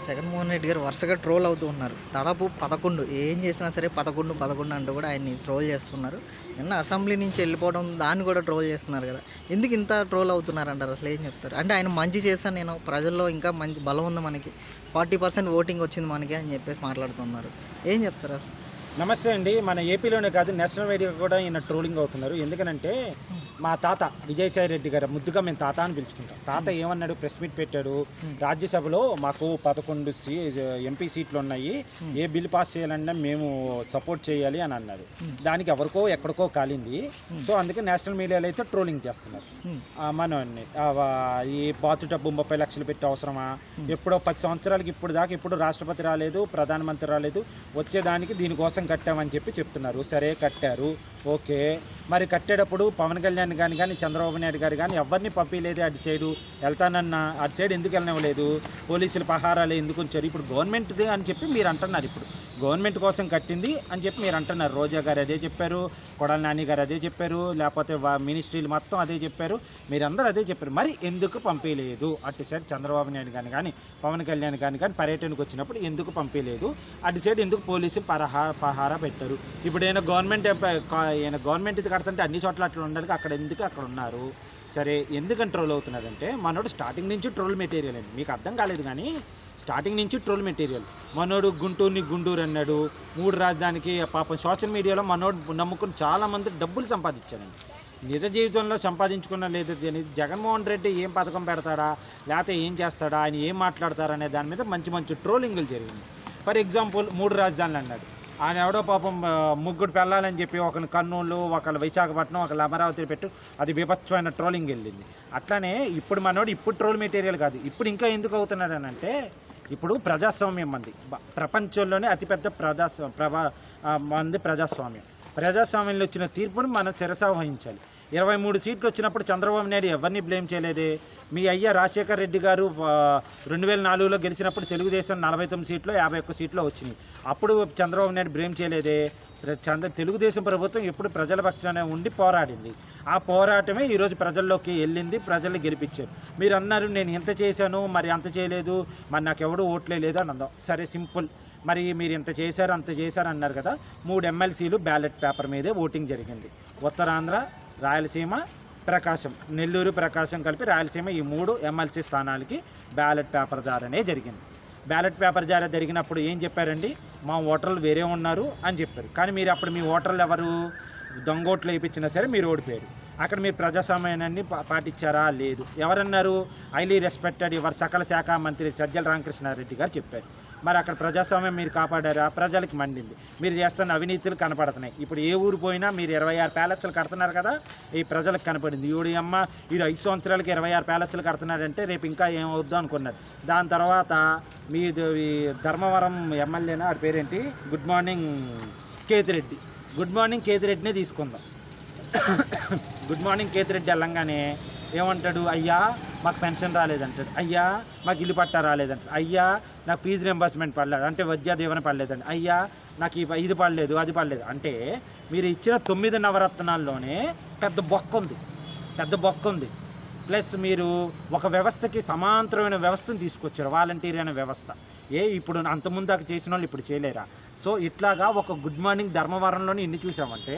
జగన్మోహన్ రెడ్డి గారు వరుసగా ట్రోల్ అవుతూ ఉన్నారు. దాదాపు 11 ఏం చేసినా సరే 11, 11 అంటూ కూడా ఆయన్ని ట్రోల్ చేస్తున్నారు. నిన్న అసెంబ్లీ నుంచి వెళ్ళిపోవడం దాన్ని కూడా ట్రోల్ చేస్తున్నారు కదా! ఎందుకు ఇంత ట్రోల్ అవుతున్నారంటారు? అసలు ఏం చెప్తారు? అంటే ఆయన మంచి చేశాను నేను, ప్రజల్లో ఇంకా మంచి బలం ఉంది మనకి, 40% ఓటింగ్ వచ్చింది మనకి అని చెప్పేసి మాట్లాడుతున్నారు. ఏం చెప్తారు అసలు? నమస్తే అండి. మన ఏపీలోనే కాదు, నేషనల్ వైడ్గా కూడా ఈయన ట్రోలింగ్ అవుతున్నారు. ఎందుకనంటే మా తాత విజయసాయి రెడ్డి గారు, ముద్దుగా మేము తాత అని పిలుచుకుంటాం. తాత ఏమన్నాడు, ప్రెస్ మీట్ పెట్టాడు. రాజ్యసభలో మాకు 11 ఎంపీ సీట్లు ఉన్నాయి, ఏ బిల్ పాస్ చేయాలన్నా మేము సపోర్ట్ చేయాలి అని అన్నాడు. దానికి ఎవరికో ఎక్కడికో కాలింది. సో అందుకే నేషనల్ మీడియాలో అయితే ట్రోలింగ్ చేస్తున్నారు మనోన్ని. ఈ బాతు డబ్బు 30 లక్షలు పెట్టి అవసరమా? ఎప్పుడో 10 సంవత్సరాలకి ఇప్పుడు దాకా ఎప్పుడు రాష్ట్రపతి రాలేదు, ప్రధానమంత్రి రాలేదు, వచ్చేదానికి దీనికోసం కట్టామని చెప్పి చెప్తున్నారు. సరే కట్టారు, ఓకే. మరి కట్టేటప్పుడు పవన్ కళ్యాణ్ కానీ చంద్రబాబు నాయుడు గారు కానీ ఎవరిని పంపించలేదు. అటు సైడు వెళ్తానన్నా అటు సైడ్ ఎందుకు వెళ్ళనివ్వలేదు? పోలీసులు పహారాలు ఎందుకు ఉంచారు? ఇప్పుడు గవర్నమెంట్ది అని చెప్పి మీరు అంటున్నారు. ఇప్పుడు గవర్నమెంట్ కోసం కట్టింది అని చెప్పి మీరు అంటున్నారు. రోజా గారు అదే చెప్పారు, కొడాల నాని గారు అదే చెప్పారు, లేకపోతే మినిస్ట్రీలు మొత్తం అదే చెప్పారు, మీరందరూ అదే చెప్పారు. మరి ఎందుకు పంపించలేదు? అటు సైడ్ చంద్రబాబు నాయుడు కానీ పవన్ కళ్యాణ్ కానీ పర్యటనకు వచ్చినప్పుడు ఎందుకు పంపించలేదు? అటు సైడ్ ఎందుకు పోలీసులు పహారా పెట్టారు? ఇప్పుడు ఏమైనా గవర్నమెంట్ ఇది కడుతుంటే అన్ని చోట్ల అట్లా ఉండాలి, అక్కడ ఎందుకు అక్కడ ఉన్నారు? సరే, ఎందుకని ట్రోల్ అవుతున్నారంటే మనోడు స్టార్టింగ్ నుంచి ట్రోల్ మెటీరియల్ అండి. మీకు అర్థం కాలేదు కానీ స్టార్టింగ్ నుంచి ట్రోల్ మెటీరియల్. మనోడు గుంటూరుని గుండూరు అన్నాడు, 3 రాజధానికి. పాపం సోషల్ మీడియాలో మనోడు నమ్ముకుని చాలామంది డబ్బులు సంపాదించారండి. నిజ జీవితంలో సంపాదించుకున్న లేదు. జగన్మోహన్ రెడ్డి ఏం పథకం పెడతాడా, లేకపోతే ఏం చేస్తాడా, ఆయన ఏం మాట్లాడతారనే దాని మీద మంచి ట్రోలింగులు జరిగింది. ఫర్ ఎగ్జాంపుల్ 3 రాజధానులు అన్నాడు. ఆయన ఎవడో పాపం 3 పెళ్ళాలని చెప్పి ఒకరిని కర్నూలు, ఒకళ్ళు విశాఖపట్నం, ఒకళ్ళు అమరావతి పెట్టు, అది విపత్సమైన ట్రోలింగ్ వెళ్ళింది. అట్లానే ఇప్పుడు మనోడు ఇప్పుడు ట్రోల్ మెటీరియల్ కాదు. ఇప్పుడు ఇంకా ఎందుకు అవుతున్నాడు అని అంటే, ఇప్పుడు ప్రజాస్వామ్యం మంది ప్రపంచంలోనే అతిపెద్ద ప్రజాస్వామ్యంలో వచ్చిన తీర్పును మనం శిరసా వహించాలి. 23 సీట్లు వచ్చినప్పుడు చంద్రబాబు నాయుడు ఎవరిని బ్లేమ్ చేయలేదే. మీ అయ్య రాజశేఖర్ రెడ్డి గారు 2004లో గెలిచినప్పుడు తెలుగుదేశం 49 సీట్లో 51 సీట్లో వచ్చినాయి. అప్పుడు చంద్రబాబు నాయుడు బ్లేమ్ చేయలేదే. తెలుగుదేశం ప్రభుత్వం ఎప్పుడు ప్రజల పక్షానే ఉండి పోరాడింది. ఆ పోరాటమే ఈరోజు ప్రజల్లోకి వెళ్ళింది, ప్రజల్ని గెలిపించారు. మీరు అన్నారు నేను ఎంత చేశాను, మరి అంత చేయలేదు, మరి నాకు ఎవడు ఓట్లే లేదు అని అన్నాం. సరే, సింపుల్. మరి మీరు ఇంత చేశారు అంత చేశారు అన్నారు కదా. 3 ఎమ్మెల్సీలు బ్యాలెట్ పేపర్ మీదే ఓటింగ్ జరిగింది. ఉత్తరాంధ్ర, రాయలసీమ, ప్రకాశం, నెల్లూరు, ప్రకాశం కలిపి రాయలసీమ, ఈ 3 ఎమ్మెల్సీ స్థానాలకి బ్యాలెట్ పేపర్ ద్వారానే జరిగింది. బ్యాలెట్ పేపర్ ద్వారా జరిగినప్పుడు ఏం చెప్పారండి, మా ఓటర్లు వేరే ఉన్నారు అని చెప్పారు. కానీ మీరు అప్పుడు మీ ఓటర్లు ఎవరు? దొంగోట్లు వేయించినా సరే మీరు ఓడిపోయారు. అక్కడ మీరు ప్రజాస్వామ్యాన్ని పాటించారా? లేదు. ఎవరన్నారు? హైలీ రెస్పెక్టెడ్ యువర్ సకల శాఖ మంత్రి సజ్జల రామకృష్ణారెడ్డి గారు చెప్పారు. మరి అక్కడ ప్రజాస్వామ్యం మీరు కాపాడారా? ప్రజలకు మండింది. మీరు చేస్తున్న అవినీతులు కనపడుతున్నాయి. ఇప్పుడు ఏ ఊరు పోయినా మీరు 26 ప్యాలెస్లు కడుతున్నారు కదా, ఈ ప్రజలకు కనపడింది. ఈడు 5 సంవత్సరాలకి 26 ప్యాలెస్లు కడుతున్నాడంటే రేపు ఇంకా ఏమవుద్దో అనుకున్నారు. దాని తర్వాత మీ ధర్మవరం ఎమ్మెల్యేనా, ఆడి పేరేంటి, గుడ్ మార్నింగ్ కేతిరెడ్డినే తీసుకుందాం. గుడ్ మార్నింగ్ కేతిరెడ్డి వెళ్ళంగానే ఏమంటాడు? అయ్యా మాకు పెన్షన్ రాలేదంటాడు. అయ్యా మాకు ఇల్లు పట్టా రాలేదంటాడు. అయ్యా నాకు ఫీజు రింబర్స్మెంట్ పడలేదు, అంటే విద్యా దీవెన పడలేదండి. అయ్యా నాకు ఇది పడలేదు, అది పడలేదు. అంటే మీరు ఇచ్చిన 9 నవరత్నాల్లోనే పెద్ద బొక్క ఉంది. ప్లస్ మీరు ఒక వ్యవస్థకి సమాంతరమైన వ్యవస్థను తీసుకొచ్చారు, వాలంటీర్ అనే వ్యవస్థ. ఇప్పుడు అంతకుముందు దాకా చేసిన వాళ్ళు ఇప్పుడు చేయలేరా? సో ఇట్లాగా ఒక గుడ్ మార్నింగ్ ధర్మవరంలోనే ఎన్ని చూసామంటే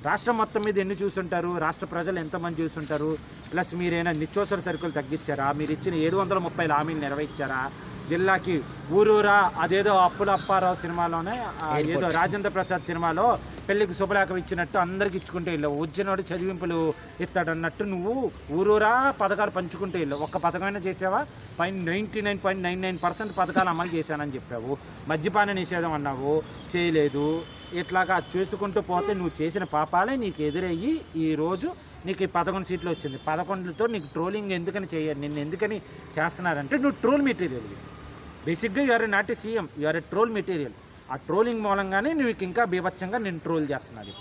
రాష్ట్రం మొత్తం మీద ఎన్ని చూసుంటారు, రాష్ట్ర ప్రజలు ఎంతమంది చూసుంటారు? ప్లస్ మీరైనా నిత్యావసర సరుకులు తగ్గించారా? మీరు ఇచ్చిన 730 హామీలు నెరవేర్చారా? జిల్లాకి ఊరూరా అదేదో అప్పుల అప్పారావు సినిమాలోనే, ఏదో రాజేంద్ర ప్రసాద్ సినిమాలో పెళ్లికి శుభలేఖ ఇచ్చినట్టు అందరికి ఇచ్చుకుంటే ఇల్లు, వచ్చినోడు చదివింపులు ఇస్తాడన్నట్టు నువ్వు ఊరూరా పథకాలు పంచుకుంటే ఇల్లు. ఒక్క పథకమైనా చేసావా? 99.99% పథకాలు అమలు చేశానని చెప్పావు. మద్యపాన నిషేధం అన్నావు, చేయలేదు. ఇట్లాగా చేసుకుంటూ పోతే నువ్వు చేసిన పాపాలే నీకు ఎదురయ్యి ఈరోజు నీకు 11 సీట్లు వచ్చింది. 11తో నీకు ట్రోలింగ్ ఎందుకని చేయాలి, నిన్ను ఎందుకని చేస్తున్నారంటే నువ్వు ట్రోల్ మెటీరియల్. బేసిక్గా you are not a CM, you are a troll material. ఆ ట్రోలింగ్ మూలంగానే నువ్వు ఇంకా బీభత్సంగా నేను ట్రోల్ చేస్తున్నాను.